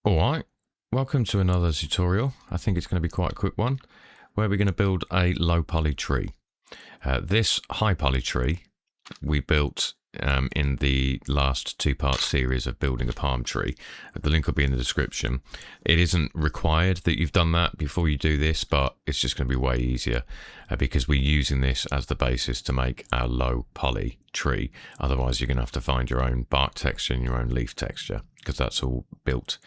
Alright, welcome to another tutorial. I think it's going to be quite a quick one, where we're going to build a low poly tree. This high poly tree we built in the last two-part series of building a palm tree. The link will be in the description. It isn't required that you've done that before you do this, but it's just going to be way easier because we're using this as the basis to make our low poly tree. Otherwise, you're going to have to find your own bark texture and your own leaf texture, because that's all built,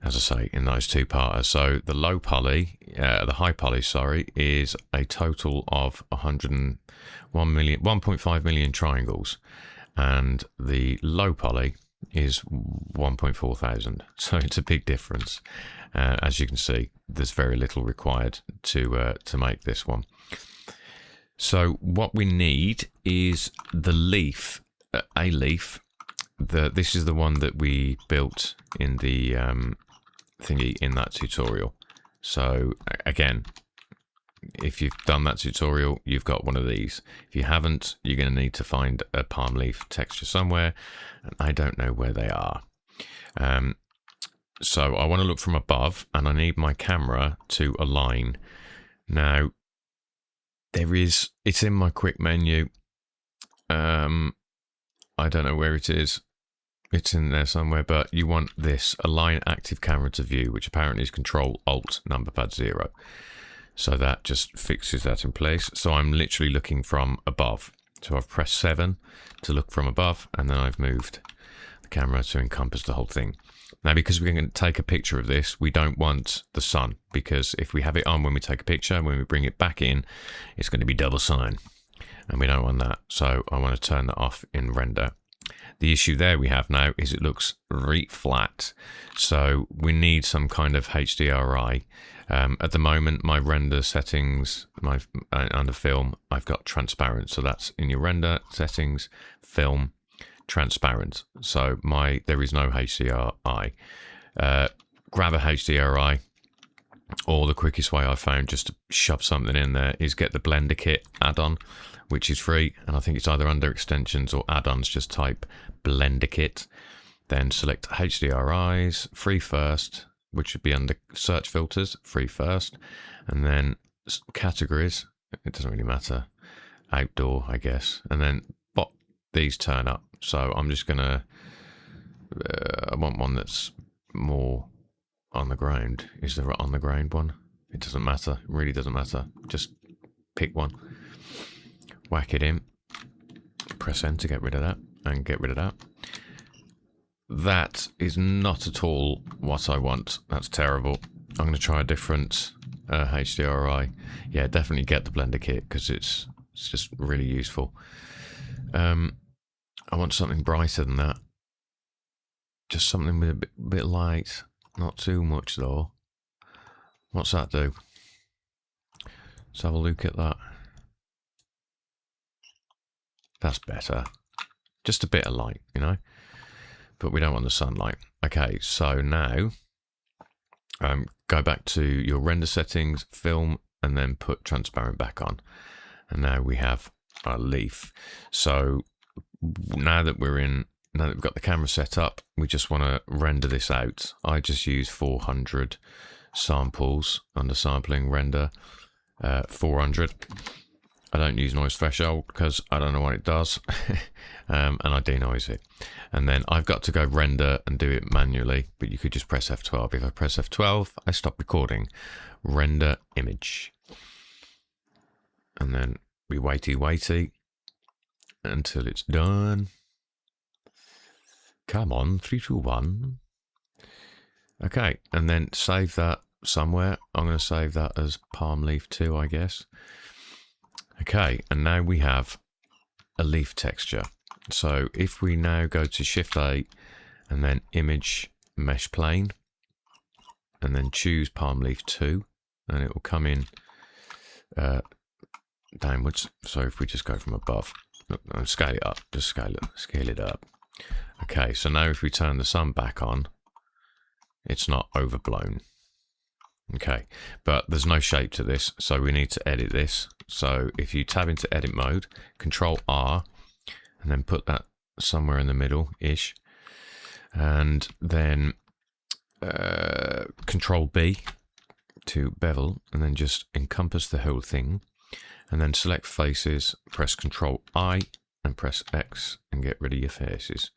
as I say, in those two parts. So the low poly, the high poly, sorry, is a total of 1.5 million triangles, and the low poly is 1.4 thousand. So it's a big difference. As you can see, there's very little required to make this one. So what we need is the leaf, a leaf. This is the one that we built in the thingy in that tutorial. So again, if you've done that tutorial, you've got one of these. If you haven't, you're going to need to find a palm leaf texture somewhere, and I don't know where they are. So I want to look from above, and I need my camera to align. Now, it's in my quick menu. I don't know where it is. It's in there somewhere, but you want this align active camera to view, which apparently is Control Alt number pad 0. So that just fixes that in place. So I'm literally looking from above. So I've pressed 7 to look from above, and then I've moved the camera to encompass the whole thing. Now, because we're going to take a picture of this, we don't want the sun, because if we have it on when we take a picture, when we bring it back in, it's going to be double sun. And we don't want that, so I want to turn that off in render. The issue there we have now is it looks really flat, so we need some kind of HDRI. At the moment, my render settings, under film, I've got transparent, so that's in your render settings, film, transparent. So there is no HDRI. Grab a HDRI. Or the quickest way I've found just to shove something in there is get the Blender Kit add-on, which is free, and I think it's either under extensions or add-ons. Just type Blender Kit, then select HDRIs, free first, which should be under search filters, free first, and then categories, it doesn't really matter, outdoor, I guess, and then these turn up. So I'm just gonna, I want one that's more on the ground. Is there on the ground one? It doesn't matter. It really doesn't matter. Just pick one, whack it in, press enter, get rid of that, and get rid of that. That is not at all what I want. That's terrible. I'm going to try a different HDRI. Yeah, definitely get the Blender Kit, because it's just really useful. I want something brighter than that. Just something with a bit light. Not too much though. What's that do? Let's have a look at that. That's better. Just a bit of light, you know? But we don't want the sunlight. Okay, so now go back to your render settings, film, and then put transparent back on. And now we have our leaf. So now that we've got the camera set up, we just want to render this out. I just use 400 samples under sampling render, 400. I don't use noise threshold because I don't know what it does, and I denoise it. And then I've got to go render and do it manually, but you could just press F12. If I press F12, I stop recording. Render image. And then we waity until it's done. Come on, 3, 2, 1. Okay, and then save that somewhere. I'm going to save that as palm leaf 2, I guess. Okay, and now we have a leaf texture. So if we now go to Shift A and then Image Mesh Plane, and then choose palm leaf 2, and it will come in downwards. So if we just go from above, and scale it up, just scale it up. Okay, so now if we turn the sun back on, it's not overblown. Okay, but there's no shape to this, so we need to edit this. So if you tab into edit mode, Control R, and then put that somewhere in the middle-ish, and then Control B to bevel, and then just encompass the whole thing, and then select faces, press Control I and press X and get rid of your faces.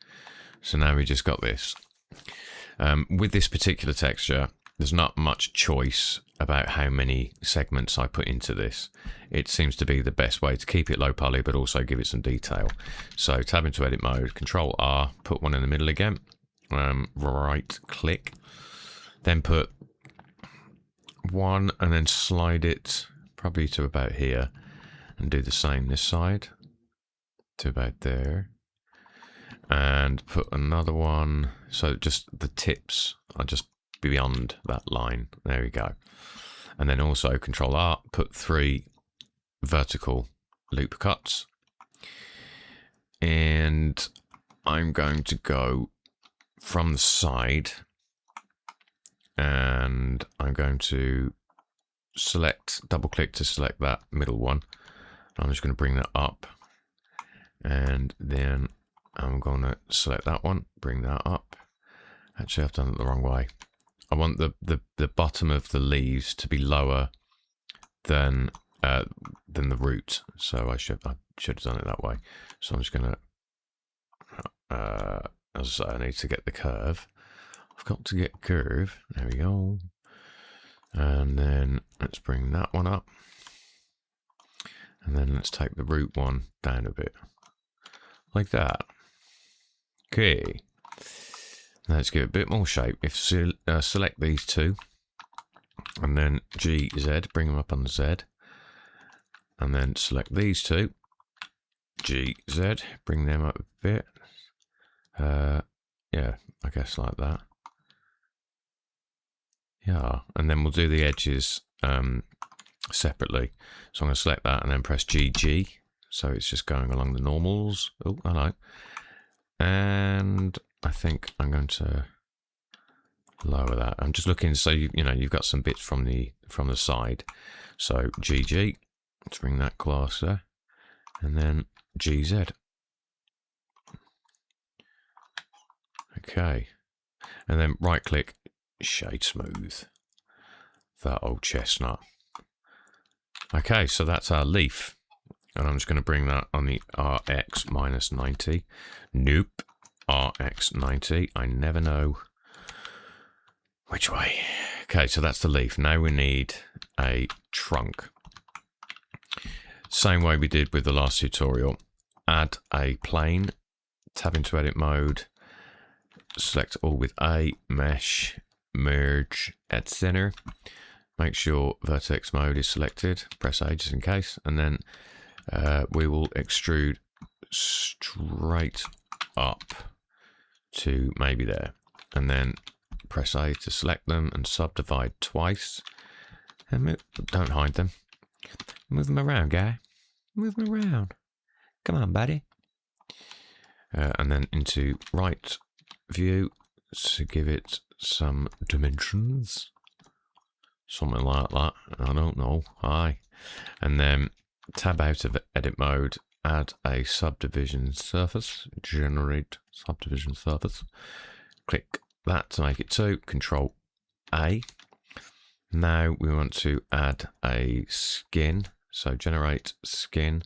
So now we just got this. With this particular texture, there's not much choice about how many segments I put into this. It seems to be the best way to keep it low poly but also give it some detail. So tab into edit mode, Control R, put one in the middle again, right click, then put one and then slide it probably to about here, and do the same this side to about there, and put another one so just the tips are just beyond that line. There we go. And then also Control R, put 3 vertical loop cuts, and I'm going to go from the side, and I'm going to select, double click to select that middle one. I'm just going to bring that up, and then I'm going to select that one, bring that up. Actually, I've done it the wrong way. I want the bottom of the leaves to be lower than the root, so I should have done it that way. So I'm just going to, as I say, I need to get the curve. I've got to get curve. There we go. And then let's bring that one up. And then let's take the root one down a bit. Like that. Okay. Now let's give it a bit more shape. If select these two. And then G, Z, bring them up on the Z. And then select these two. G, Z, bring them up a bit. Yeah, I guess like that. Yeah, and then we'll do the edges separately. So I'm going to select that and then press GG. So it's just going along the normals. Oh, hello. And I think I'm going to lower that. I'm just looking, so you know you've got some bits from the side. So GG. Let's bring that closer, and then GZ. Okay, and then right click, shade smooth. That old chestnut. Okay, so that's our leaf. And I'm just going to bring that on the RX -90. Nope. RX 90. I never know which way. Okay, so that's the leaf. Now we need a trunk. Same way we did with the last tutorial. Add a plane. Tab into edit mode. Select all with A. Mesh. Merge at center. Make sure vertex mode is selected. Press A just in case. And then we will extrude straight up to maybe there, and then press A to select them and subdivide twice, and move, don't hide them, move them around, guy, move them around, come on buddy, and then into right view to give it some dimensions, something like that, I don't know, and then tab out of edit mode, add a subdivision surface, generate subdivision surface, click that to make it 2, Control A. Now we want to add a skin, so generate skin,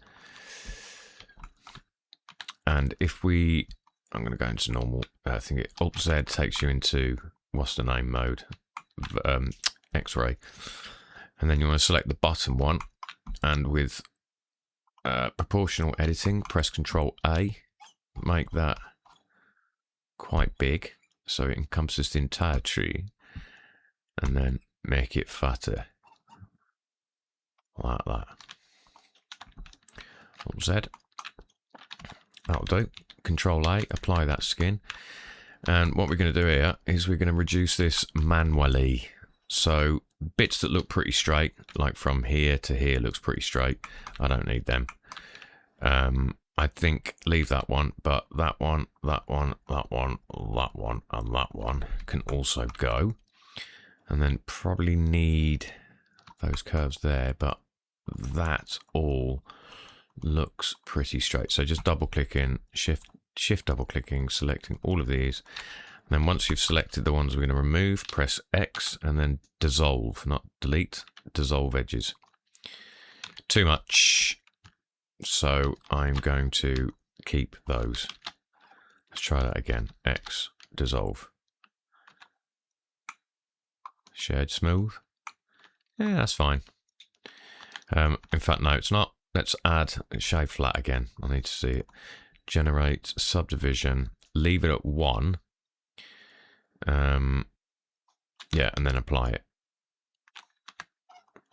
and if we, I'm going to go into normal, I think it Alt Z takes you into what's the name mode, X-ray, and then you want to select the bottom one, and with proportional editing, press Control A, make that quite big so it encompasses the entire tree, and then make it fatter like that. Alt Z, that'll do. Control A, apply that skin, and what we're going to do here is we're going to reduce this manually. So bits that look pretty straight, like from here to here looks pretty straight, I don't need them. I think leave that one, but that one, that one, that one, that one, and that one can also go. And then probably need those curves there, but that all looks pretty straight. So just double clicking, shift double clicking, selecting all of these, Then once you've selected the ones we're going to remove, press X and then dissolve, not delete, dissolve edges. Too much. So I'm going to keep those. Let's try that again. X, dissolve. Shade smooth. Yeah, that's fine. In fact, no, it's not. Let's add shade flat again. I need to see it. Generate subdivision. Leave it at 1. Yeah, and then apply it.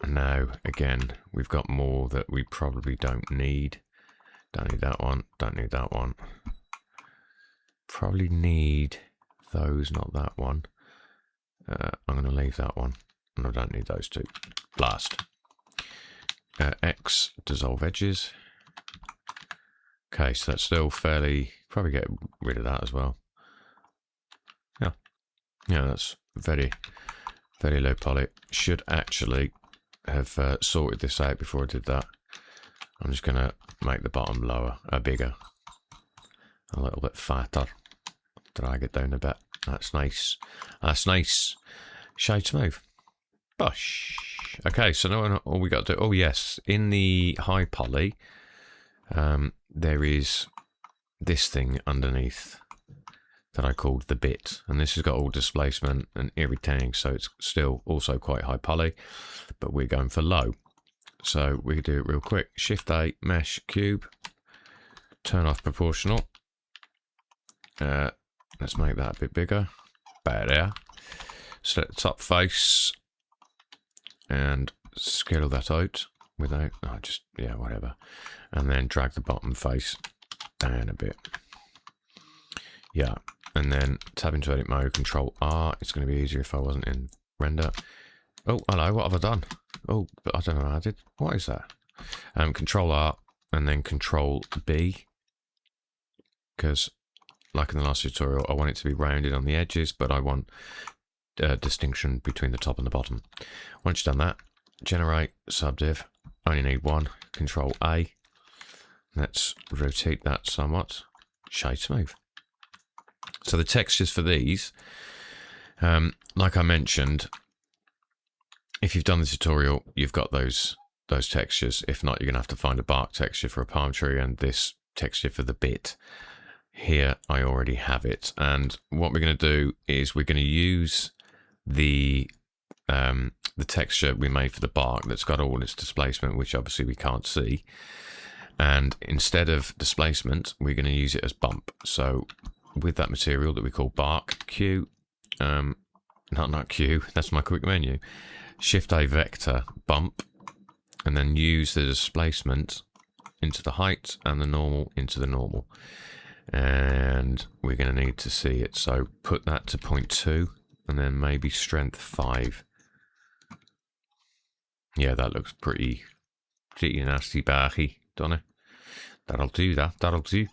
And now, again, we've got more that we probably don't need. Don't need that one. Don't need that one. Probably need those, not that one. I'm going to leave that one. And I don't need those two. Blast. X, dissolve edges. Okay, so that's still fairly... Probably get rid of that as well. Yeah. Yeah, that's very, very low poly. Should actually have sorted this out before I did that. I'm just going to make the bottom lower, bigger. A little bit fatter. Drag it down a bit. That's nice. That's nice. Shade smooth. Bush. Okay, so now all we got to do... Oh, yes. In the high poly, there is this thing underneath that I called the bit. And this has got all displacement and everything, so it's still also quite high poly, but we're going for low. So we can do it real quick. Shift A, mesh, cube, turn off proportional. Let's make that a bit bigger. Better. Select the top face and scale that out without, yeah, whatever. And then drag the bottom face down a bit. Yeah, and then tab into edit mode, Control R. It's going to be easier if I wasn't in render. Oh, hello, what have I done? Oh, but I don't know how I did. What is that? Control R and then Control B. Because, like in the last tutorial, I want it to be rounded on the edges, but I want distinction between the top and the bottom. Once you've done that, generate subdiv. Only need one. Control A. Let's rotate that somewhat. Shade smooth. So the textures for these, like I mentioned, if you've done the tutorial, you've got those textures. If not, you're going to have to find a bark texture for a palm tree and this texture for the bit. Here, I already have it. And what we're going to do is we're going to use the texture we made for the bark that's got all its displacement, which obviously we can't see. And instead of displacement, we're going to use it as bump. So with that material that we call bark, Q, not Q, that's my quick menu. Shift A vector, bump, and then use the displacement into the height and the normal into the normal. And we're going to need to see it. So put that to 0.2 and then maybe strength 5. Yeah, that looks pretty nasty barky, don't it? That'll do that. That'll do.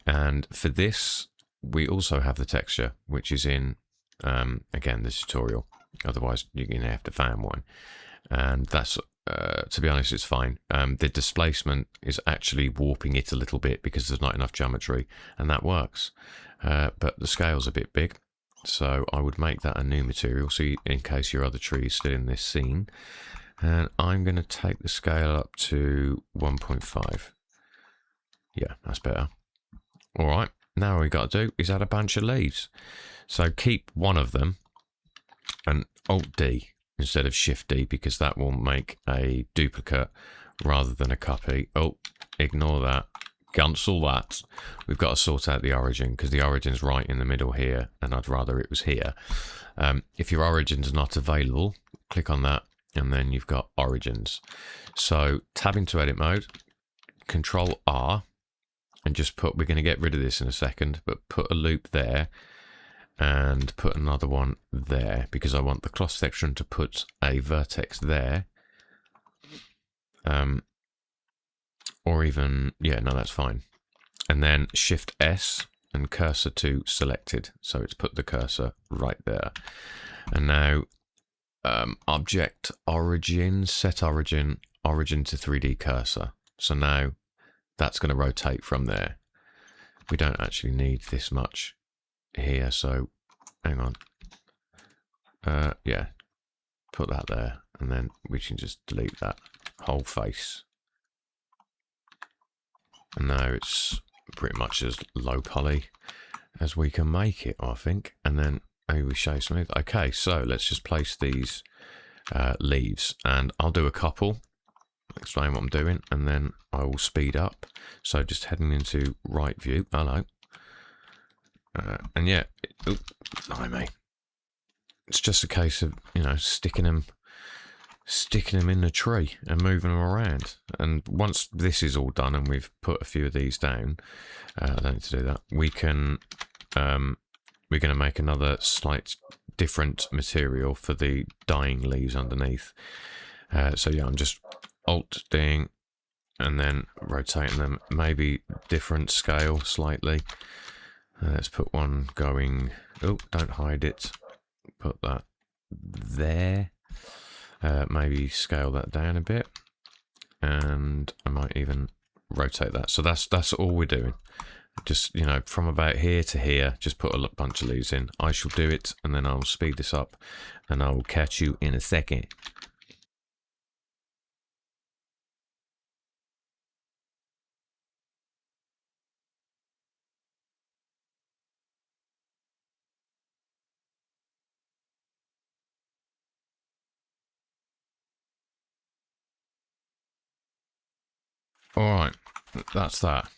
And for this, we also have the texture, which is in, again, the tutorial. Otherwise, you're going to have to find one. And that's, to be honest, it's fine. The displacement is actually warping it a little bit because there's not enough geometry, and that works. But the scale's a bit big, so I would make that a new material, so in case your other tree is still in this scene. And I'm going to take the scale up to 1.5. Yeah, that's better. All right, now all we got to do is add a bunch of leaves. So keep one of them and Alt-D instead of Shift-D, because that will make a duplicate rather than a copy. Oh, ignore that. Cancel that. We've got to sort out the origin, because the origin's right in the middle here, and I'd rather it was here. If your origin's not available, click on that, and then you've got origins. So tab into edit mode, Control R, and just put, we're going to get rid of this in a second, but put a loop there and put another one there, because I want the cross section to put a vertex there. Or even, yeah, no, that's fine. And then Shift S and cursor to selected. So it's put the cursor right there. And now object origin, set origin, origin to 3D cursor. So now that's going to rotate from there. We don't actually need this much here, so hang on. Yeah, put that there, and then we can just delete that whole face. And now it's pretty much as low poly as we can make it, I think. And then maybe we show smooth. Okay, so let's just place these leaves, and I'll do a couple, explain what I'm doing, and then I will speed up. So just heading into right view. Hello. And yeah, blimey. It's just a case of, you know, sticking them in the tree and moving them around. And once this is all done and we've put a few of these down, I don't need to do that. We can, we're going to make another slight different material for the dying leaves underneath. So yeah, I'm just Alt-Ding and then rotating them, maybe different scale slightly. Let's put one going, oh, don't hide it. Put that there. Maybe scale that down a bit, and I might even rotate that. So that's all we're doing. Just, you know, from about here to here, just put a bunch of leaves in. I shall do it, and then I'll speed this up, and I will catch you in a second. Alright, that's that.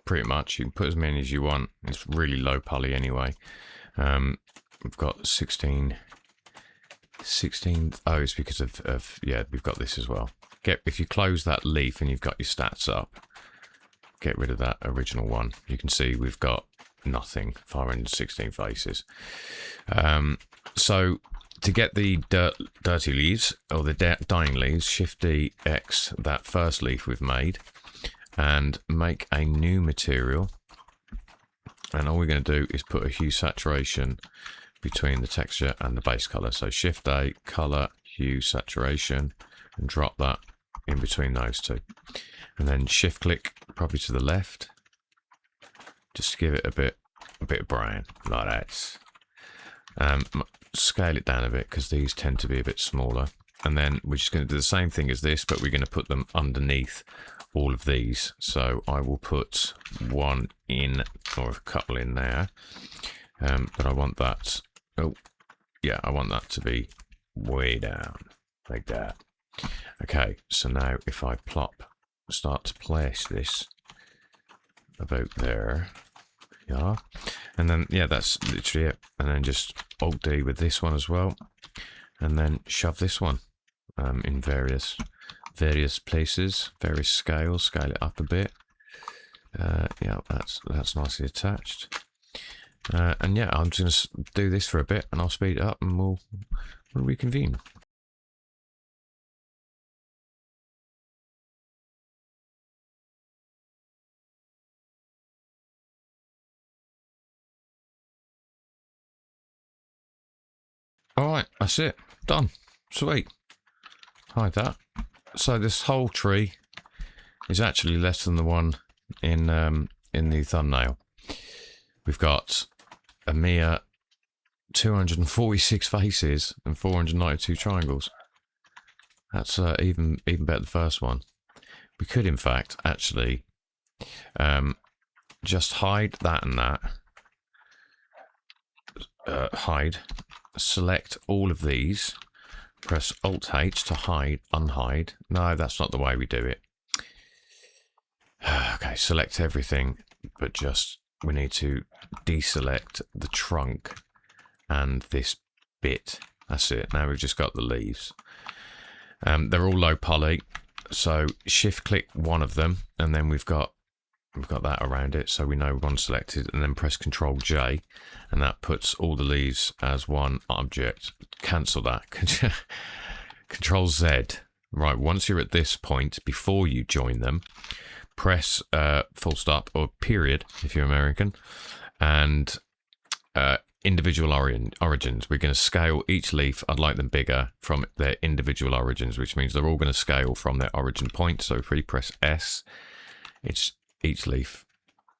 Pretty much. You can put as many as you want. It's really low poly anyway. We've got 16. Oh, it's because of yeah, we've got this as well. If you close that leaf and you've got your stats up, get rid of that original one. You can see we've got nothing, 516 faces. So to get the dirty leaves, or the dying leaves, Shift D X that first leaf we've made, and make a new material. And all we're going to do is put a hue saturation between the texture and the base color. So Shift A, color, hue, saturation, and drop that in between those two. And then shift click probably to the left, just to give it a bit of brown, like that. Scale it down a bit because these tend to be a bit smaller. And then we're just going to do the same thing as this, but we're going to put them underneath all of these. So I will put one in, or a couple in there. But I want that, oh yeah, I want that to be way down, like that. Okay, so now if I start to place this about there, yeah, and then yeah, that's literally it. And then just Alt-D with this one as well, and then shove this one in various places, various scales. Scale it up a bit. Yeah, that's nicely attached. And yeah, I'm just going to do this for a bit, and I'll speed it up, and we'll reconvene. Alright, that's it. Done. Sweet. Hide that. So this whole tree is actually less than the one in the thumbnail. We've got a mere 246 faces and 492 triangles. That's even better than the first one. We could, in fact, actually just hide that and that. Hide. Select all of these. Press Alt-H to hide, unhide. No, that's not the way we do it. Okay, select everything, but just we need to deselect the trunk and this bit. That's it. Now we've just got the leaves. They're all low poly, so shift click one of them, and then we've got that around it, so we know one selected, and then press Control J, and that puts all the leaves as one object. Cancel that. Control Z. Right, once you're at this point, before you join them, press full stop or period if you're American, and individual origins. We're going to scale each leaf. I'd like them bigger from their individual origins, which means they're all going to scale from their origin point. So if we press S, it's each leaf.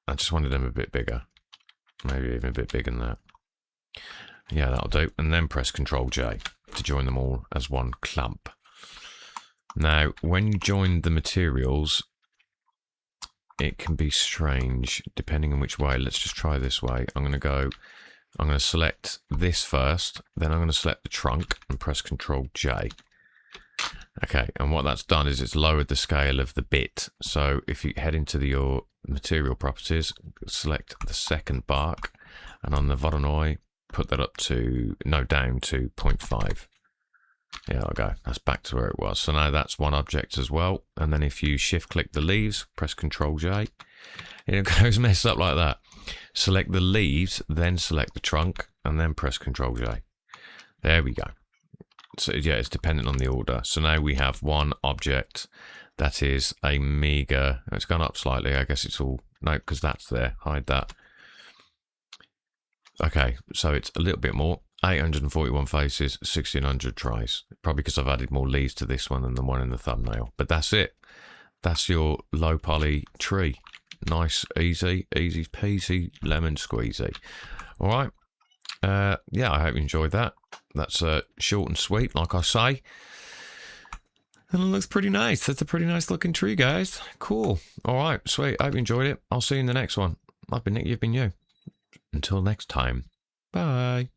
I just wanted them a bit bigger, Maybe even a bit bigger than that. Yeah, that'll do. And then press Ctrl J to join them all as one clump. Now, when you join the materials, it can be strange depending on which way. Let's just try this way. I'm going to select this first, then I'm going to select the trunk and press Ctrl J. Okay, and what that's done is it's lowered the scale of the bit. So if you head into your material properties, select the second bark, and on the Voronoi, put that up to, no, down to 0.5. Yeah, there we go. That's back to where it was. So now that's one object as well. And then if you shift click the leaves, press Ctrl J, it goes messed up like that. Select the leaves, then select the trunk, and then press Ctrl J. There we go. So yeah, it's dependent on the order. So now we have one object that is a meager, it's gone up slightly. I guess it's all, no, because that's there, hide that. Okay, so it's a little bit more, 841 faces, 1600 tries. Probably because I've added more leaves to this one than the one in the thumbnail. But that's it. That's your low poly tree. Nice, easy peasy, lemon squeezy. All right. Yeah, I hope you enjoyed that. That's short and sweet, like I say. And it looks pretty nice. That's a pretty nice looking tree, guys. Cool. All right, sweet. I hope you enjoyed it. I'll see you in the next one. I've been Nick, you've been you. Until next time. Bye.